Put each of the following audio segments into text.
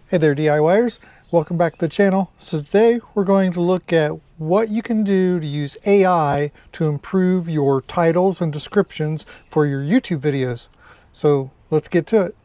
Hey there DIYers, welcome back to the channel. So today we're going to look at what you can do to use AI to improve your titles and descriptions for your YouTube videos. So let's get to it.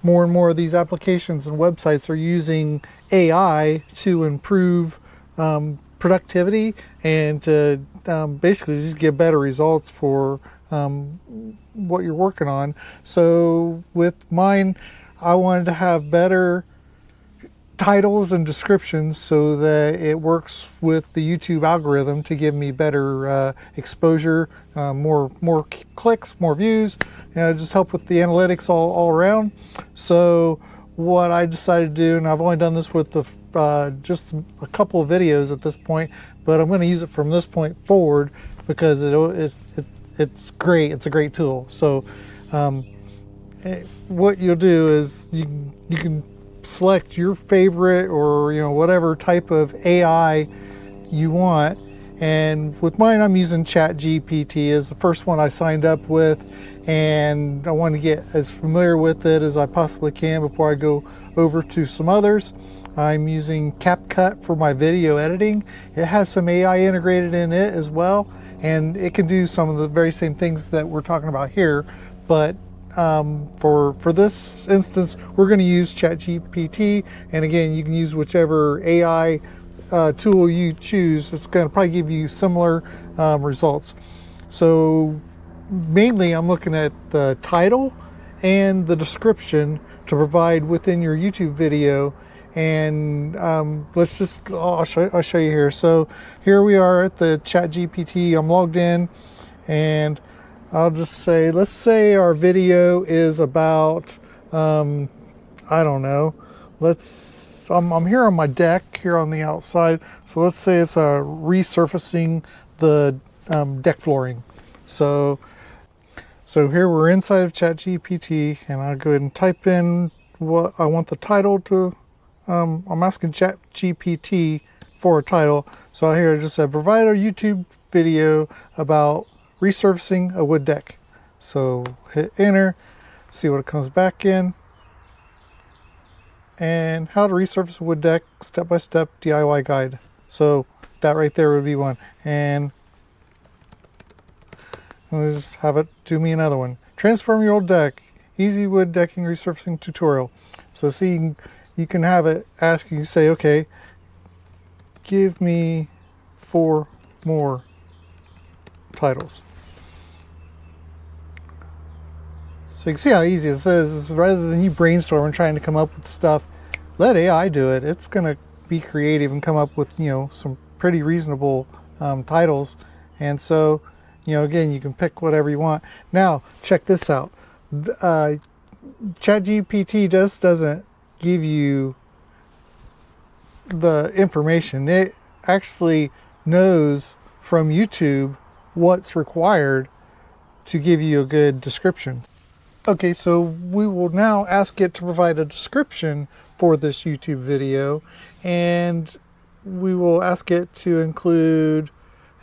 More and more of these applications and websites are using AI to improve productivity and to basically just get better results for what you're working on. So with mine, I wanted to have better titles and descriptions so that it works with the YouTube algorithm to give me better exposure, more clicks, more views, just help with the analytics all around. So what I decided to do, and I've only done this with the just a couple of videos at this point, but I'm going to use it from this point forward because it's great. It's a great tool. So what you'll do is you can select your favorite or whatever type of AI you want, and with mine I'm using ChatGPT as the first one I signed up with, and I want to get as familiar with it as I possibly can before I go over to some others. I'm using CapCut for my video editing. It has some AI integrated in it as well, and it can do some of the very same things that we're talking about here, but for this instance, we're going to use ChatGPT, and again, you can use whichever AI tool you choose. It's going to probably give you similar results. So mainly I'm looking at the title and the description to provide within your YouTube video, and I'll show you here. So here we are at the ChatGPT. I'm logged in, and I'll just say, let's say our video is about, I don't know, I'm here on my deck here on the outside. So let's say it's resurfacing the deck flooring. So here we're inside of ChatGPT, and I'll go ahead and type in what I want the title to. I'm asking ChatGPT for a title. So here I just said, provide a YouTube video about resurfacing a wood deck. So hit enter, see what it comes back in, and how to resurface a wood deck step-by-step DIY guide. So that right there would be one, and I'll just have it do me another one. Transform your old deck, easy wood decking resurfacing tutorial. So see, you can have it ask you, say, okay, give me 4 more titles. So you can see how easy it is. Rather than you brainstorm and trying to come up with stuff, let AI do it. It's going to be creative and come up with some pretty reasonable titles. And so again, you can pick whatever you want. Now check this out. ChatGPT just doesn't give you the information. It actually knows from YouTube what's required to give you a good description. Okay, so we will now ask it to provide a description for this YouTube video, and we will ask it to include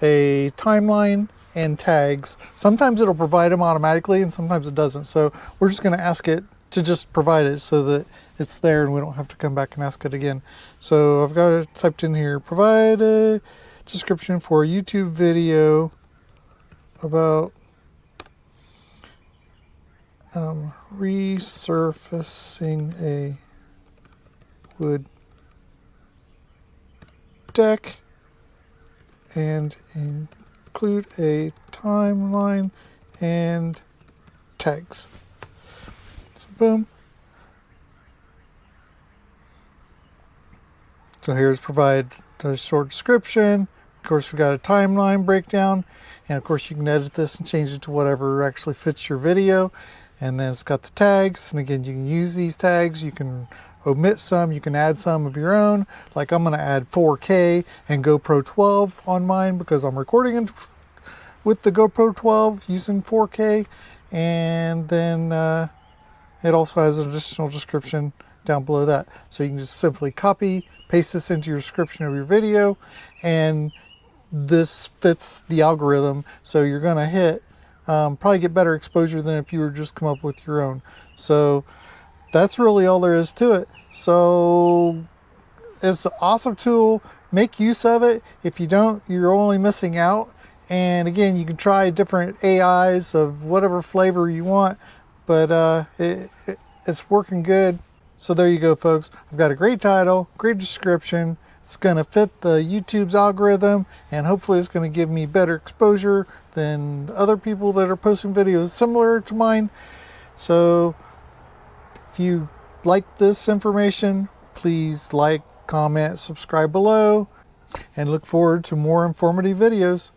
a timeline and tags. Sometimes it'll provide them automatically and sometimes it doesn't. So we're just going to ask it to just provide it so that it's there and we don't have to come back and ask it again. So I've got it typed in here, provide a description for a YouTube video about resurfacing a wood deck, and include a timeline and tags. So boom. So here's provide a short description. Of course, we got a timeline breakdown, and of course you can edit this and change it to whatever actually fits your video. And then it's got the tags, and again, you can use these tags. You can omit some, you can add some of your own. Like I'm going to add 4K and GoPro 12 on mine because I'm recording with the GoPro 12 using 4K, and then it also has an additional description down below that. So you can just simply copy, paste this into your description of your video, and this fits the algorithm. So you're going to hit, probably get better exposure than if you were just come up with your own. So that's really all there is to it. So it's an awesome tool. Make use of it. If you don't, you're only missing out. And again, you can try different AIs of whatever flavor you want, but it's working good. So there you go, folks. I've got a great title, great description. It's going to fit the YouTube's algorithm, and hopefully it's going to give me better exposure than other people that are posting videos similar to mine. So if you like this information, please like, comment, subscribe below, and look forward to more informative videos.